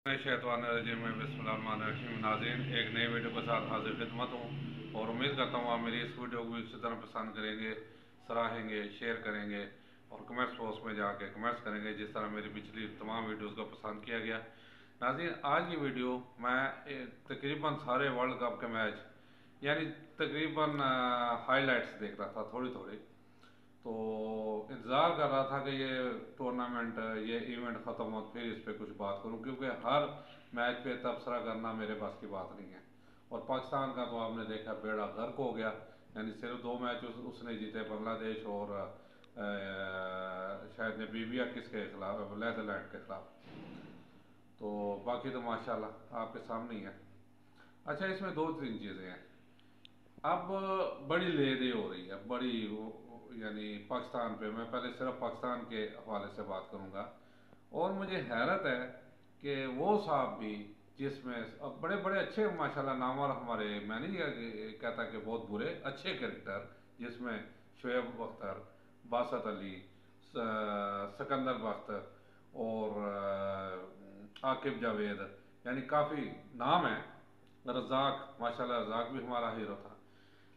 शैतानिर्रजीम में बिस्मिल्लाहिर्रहमानिर्रहीम। नाज़रीन, एक नई वीडियो के साथ हाजिर खिदमत हूँ और उम्मीद करता हूँ आप मेरी इस वीडियो को इसी तरह पसंद करेंगे, सराहेंगे, शेयर करेंगे और कमेंट्स बॉक्स में जाके कमेंट्स करेंगे जिस तरह मेरी पिछली तमाम वीडियोज़ को पसंद किया गया। नाज़रीन, आज की वीडियो मैं तकरीबन सारे वर्ल्ड कप के मैच यानी तकरीबन हाईलाइट्स देख रहा था थोड़ी थोड़ी। तो इंतज़ार कर रहा था कि ये टूर्नामेंट, ये इवेंट ख़त्म हो फिर इस पर कुछ बात करूं, क्योंकि हर मैच पे तबसरा करना मेरे पास की बात नहीं है। और पाकिस्तान का तो आपने देखा बेड़ा गर्क हो गया, यानी सिर्फ दो मैच उसने जीते, बांग्लादेश और शायद नबीबिया किसके खिलाफ, नेदरलैंड के खिलाफ। तो बाकी तो माशाल्लाह आपके सामने ही है। अच्छा, इसमें दो तीन चीज़ें हैं। अब बड़ी लेदे हो रही है, बड़ी यानी पाकिस्तान पे। मैं पहले सिर्फ पाकिस्तान के हवाले से बात करूंगा। और मुझे हैरत है कि वो साहब भी, जिसमें अब बड़े बड़े अच्छे माशाल्लाह नामवर हमारे, मैं नहीं कहता कि बहुत बुरे, अच्छे क्रिकेटर, जिसमें शोएब अख्तर, बासत अली, सिकंदर बख्त और आकिब जावेद, यानी काफ़ी नाम है। रज़ाक, माशाल्लाह रज़ाक भी हमारा हीरो था।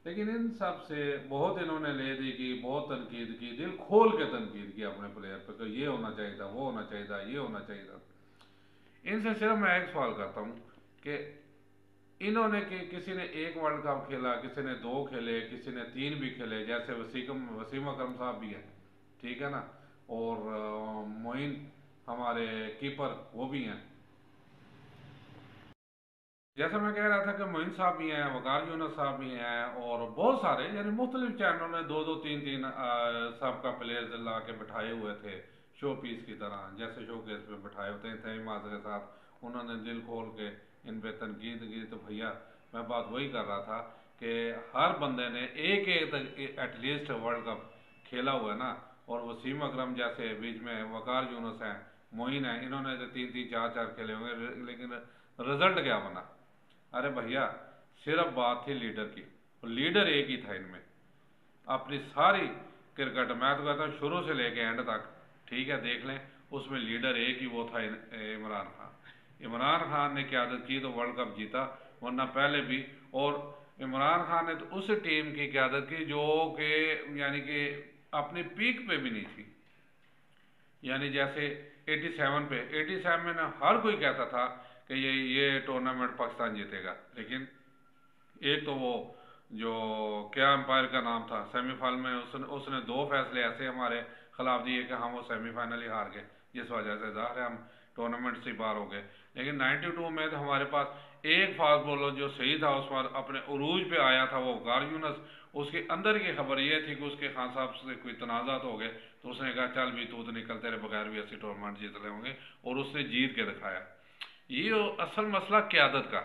लेकिन इन सब से बहुत इन्होंने ले दी की, बहुत तनकीद की, दिल खोल के तनकीद की अपने प्लेयर पे कि ये होना चाहिए था, वो होना चाहिए था, ये होना चाहिए था। इनसे सिर्फ मैं एक सवाल करता हूँ कि इन्होंने किसी ने एक वर्ल्ड कप खेला, किसी ने दो खेले, किसी ने तीन भी खेले, जैसे वसीम अकरम साहब भी हैं, ठीक है ना, और मोइन हमारे कीपर वो भी हैं। जैसा मैं कह रहा था कि मोइन साहब भी हैं, वकार यूनुस साहब भी हैं और बहुत सारे, यानी मुख्तलिफ चैनलों ने दो दो तीन तीन सबका प्लेयर्स ला के बिठाए हुए थे शो पीस की तरह, जैसे शो केस पे बिठाए होते हैं तय माज के साथ। उन्होंने दिल खोल के इन पे तनकीद की। तो भैया, मैं बात वही कर रहा था कि हर बंदे ने एक एक एटलीस्ट वर्ल्ड कप खेला हुआ है ना। और वसीम अकरम जैसे, बीच में वकार यूनुस हैं, मोइन है, इन्होंने तो तीन तीन चार चार खेले होंगे, लेकिन रिजल्ट क्या बना? अरे भैया, सिर्फ बात थी लीडर की, और लीडर एक ही था इनमें। अपनी सारी क्रिकेट, मैं तो कहता हूँ शुरू से लेके एंड तक, ठीक है, देख लें, उसमें लीडर एक ही, वो था इमरान खान। इमरान खान ने क्यादत की तो वर्ल्ड कप जीता, वरना पहले भी। और इमरान खान ने तो उस टीम की क्यादत की जो कि यानी कि अपनी पीक पे भी नहीं थी। यानी जैसे 87 पे, 87 में ना हर कोई कहता था कि ये टूर्नामेंट पाकिस्तान जीतेगा। लेकिन एक तो वो जो क्या अंपायर का नाम था, सेमीफाइनल में उसने दो फैसले ऐसे हमारे खिलाफ दिए कि हम वो सेमीफाइनल ही हार गए, जिस वजह से ज़ाहिर है हम टूर्नामेंट से बाहर हो गए। लेकिन 92 में तो हमारे पास एक फास्ट बॉलर जो सही था, उस पर अपने उरूज पे आया था, वो वकार यूनुस। उसके अंदर की खबर ये थी कि उसके खान साहब से कोई तनाज़ात हो गए, तो उसने कहा चल भी तू तो निकल, तेरे बगैर भी ऐसी टूर्नामेंट जीत रहे होंगे, और उसने जीत के दिखाया। ये असल मसला क्यादत का।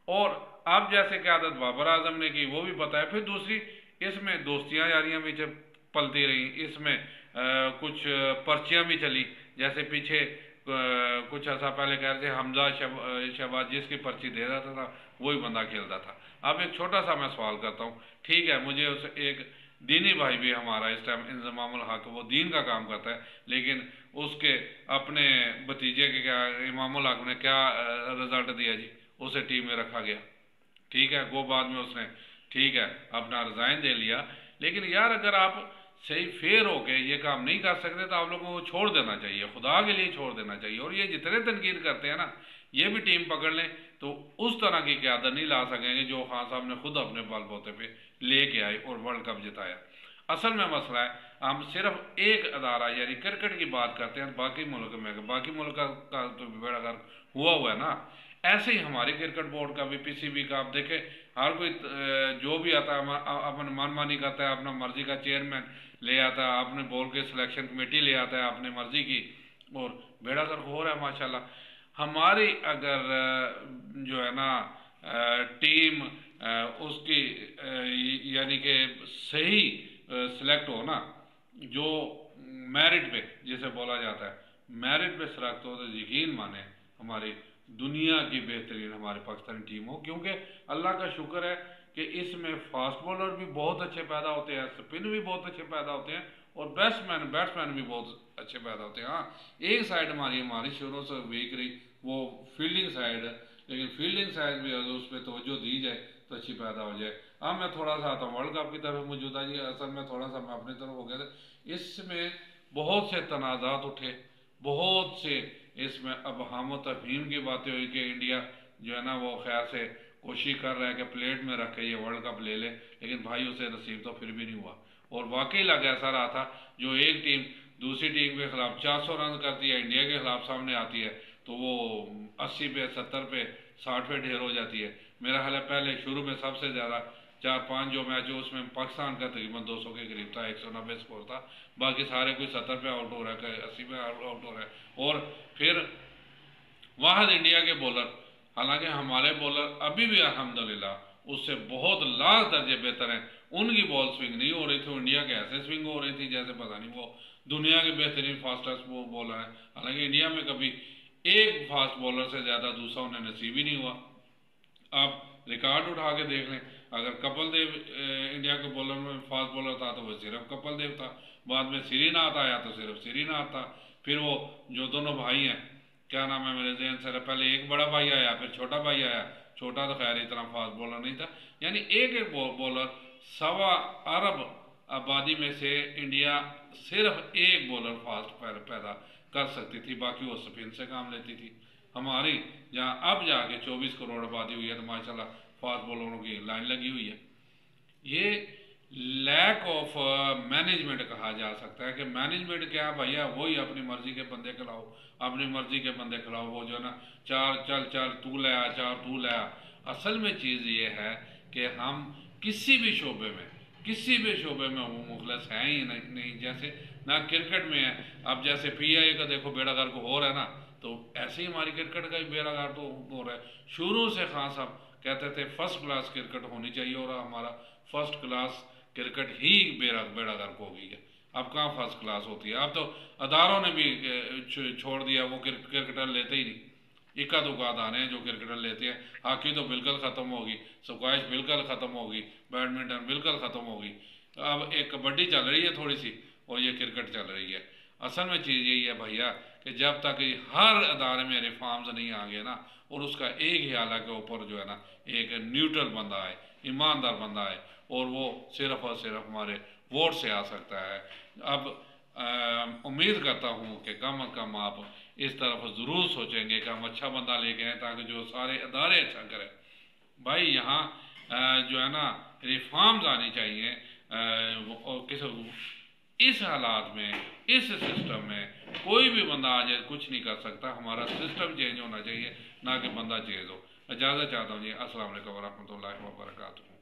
और अब जैसे क्यादत बाबर आजम ने की, वो भी बताया। फिर दूसरी, इसमें दोस्तियां यारियां भी पलती रही, इसमें कुछ पर्चियां भी चली। जैसे पीछे कुछ ऐसा पहले कह रहे थे हमजा शहबाज जिसकी पर्ची दे रहा था वही बंदा खेलता था। अब एक छोटा सा मैं सवाल करता हूँ, ठीक है, मुझे उस एक दीनी भाई भी हमारा इस टाइम इंजमामुल हक, वो दीन का काम करता है, लेकिन उसके अपने भतीजे के क्या, इमामुल हक ने क्या रिजल्ट दिया जी? उसे टीम में रखा गया, ठीक है, वो बाद में उसने, ठीक है, अपना रिजाइन दे लिया। लेकिन यार, अगर आप सही फेयर होके ये काम नहीं कर सकते तो आप लोगों को छोड़ देना चाहिए, खुदा के लिए छोड़ देना चाहिए। और ये जितने तनकीद करते हैं ना, ये भी टीम पकड़ लें तो उस तरह की क्यादत नहीं ला सकेंगे जो खान साहब ने खुद अपने बलबूते पे लेके आए और वर्ल्ड कप जिताया। असल में मसला है, हम सिर्फ एक अदारा यानी क्रिकेट की बात करते हैं, बाकी मुल्क में, बाकी मुल्क का तो बेड़ा गर्क हुआ है ना। ऐसे ही हमारे क्रिकेट बोर्ड का भी, पीसीबी का, आप देखें, हर कोई जो भी आता है अपन मनमानी करता है, अपना मर्जी का चेयरमैन ले आता है, अपने बोर्ड के सिलेक्शन कमेटी ले आता है अपने मर्जी की, और बेड़ा गर्क हो रहा है माशाल्लाह। हमारी अगर जो है ना टीम उसकी यानी कि सही सिलेक्ट हो ना, जो मेरिट पे जिसे बोला जाता है, मेरिट पे सिलेक्ट हो, तो यकीन माने हमारी दुनिया की बेहतरीन हमारी पाकिस्तानी टीम हो। क्योंकि अल्लाह का शुक्र है कि इसमें फास्ट बॉलर भी बहुत अच्छे पैदा होते हैं, स्पिन भी बहुत अच्छे पैदा होते हैं, और बैट्समैन भी बहुत अच्छे पैदा होते हैं। हाँ, एक साइड हमारी शुरू से वीक रही, वो फील्डिंग साइड है, लेकिन फील्डिंग साइड भी अगर उस पर तवज्जो दी जाए तो अच्छी पैदा हो जाए। हाँ, मैं थोड़ा सा आता हूँ वर्ल्ड कप की तरफ मौजूदा जी, असल में थोड़ा सा मैं अपनी तरफ हो गया था। इसमें बहुत से तनाज़ात उठे, बहुत से इसमें अबहाम व तफहीम की बातें हुई कि इंडिया जो है ना वो खैर से कोशिश कर रहा है कि प्लेट में रख के ये वर्ल्ड कप ले ले, लेकिन भाई उसे नसीब तो फिर भी नहीं हुआ। और वाकई लग ऐसा रहा था, जो एक टीम दूसरी टीम के खिलाफ 400 रन करती है, इंडिया के खिलाफ सामने आती है, तो वो 80 पे 70 पे 60 पे ढेर हो जाती है। मेरा ख्याल है पहले शुरू में सबसे ज़्यादा 4-5 जो मैच हो उसमें पाकिस्तान का तकरीबन 200 के करीब था, 190 स्कोर था। बाकी सारे कोई 70 पे आउट हो रहा है, 80 पे आउट हो रहा है। और फिर वाहद इंडिया के बॉलर, हालांकि हमारे बॉलर अभी भी अल्हम्दुलिल्लाह उससे बहुत लाख दर्जे बेहतर हैं, उनकी बॉल स्विंग नहीं हो रही थी, इंडिया के ऐसे स्विंग हो रही थी जैसे पता नहीं वो दुनिया के बेहतरीन फास्टेस्ट वो बॉलर हैं। हालांकि इंडिया में कभी एक फास्ट बॉलर से ज़्यादा दूसरा उन्हें नसीब ही नहीं हुआ। आप रिकॉर्ड उठा के देख लें, अगर कपिल देव इंडिया के बॉलर में फास्ट बॉलर था तो वो सिर्फ कपिल देव था, बाद में श्रीनाथ आया तो सिर्फ श्रीनाथ था, फिर वो जो दोनों भाई हैं, क्या नाम है मेरे जहन से, पहले एक बड़ा भाई आया फिर छोटा भाई आया, छोटा तो खैर इतना फास्ट बॉलर नहीं था। यानी एक एक बॉलर, 1.25 अरब आबादी में से इंडिया सिर्फ एक बॉलर फास्ट पैदा कर सकती थी, बाकी वो स्पिन से काम लेती थी। हमारी जहाँ अब जाके 24 करोड़ आबादी हुई है तो माशाल्लाह फास्ट बॉलरों की लाइन लगी हुई है। ये लैक ऑफ मैनेजमेंट कहा जा सकता है कि मैनेजमेंट क्या है भैया, वही अपनी मर्जी के बंदे खिलाओ, अपनी मर्जी के बंदे खिलाओ, वो जो है ना चार चल चल तू ले आ, चार तू ले आ। असल में चीज़ ये है कि हम किसी भी शोबे में वो मुखलस हैं ही नहीं। जैसे ना क्रिकेट में है, अब जैसे PIA का देखो बेड़ा गर्क हो रहा है ना, तो ऐसे ही हमारी क्रिकेट का भी बेड़ा गर्क तो हो रहा है। शुरू से खान साहब कहते थे फर्स्ट क्लास क्रिकेट होनी चाहिए, और हमारा फर्स्ट क्लास क्रिकेट ही बेड़ा गर्क हो गई है। अब कहाँ फर्स्ट क्लास होती है, अब तो अदारों ने भी छोड़ दिया, वो क्रिकेटर लेते ही नहीं, इक्का दुक्का दाने हैं जो क्रिकेटर लेते हैं। हॉकी तो बिल्कुल ख़त्म होगी, स्क्वैश बिल्कुल ख़त्म होगी, बैडमिंटन बिल्कुल ख़त्म होगी, अब एक कबड्डी चल रही है थोड़ी सी, और ये क्रिकेट चल रही है। असल में चीज़ यही है भैया कि जब तक हर अदारे में रिफॉर्म्स नहीं आ गए ना, और उसका एक ही आला के ऊपर जो है ना एक न्यूट्रल बंदा है, ईमानदार बंदा है, और वो सिर्फ और सिर्फ हमारे वोट से आ सकता है। अब उम्मीद करता हूँ कि कम अज़ कम आप इस तरफ ज़रूर सोचेंगे कि हम अच्छा बंदा लेके आए ताकि जो सारे अदारे अच्छा करें। भाई यहाँ जो है ना रिफॉर्म्स आनी चाहिए, किस इस हालात में, इस सिस्टम में कोई भी बंदा आज कुछ नहीं कर सकता, हमारा सिस्टम चेंज होना चाहिए, ना कि बंदा चेंज हो। इजाज़त चाहता हूँ जी, अस्सलाम वालेकुम वरहमतुल्लाहि वबरकातुहू।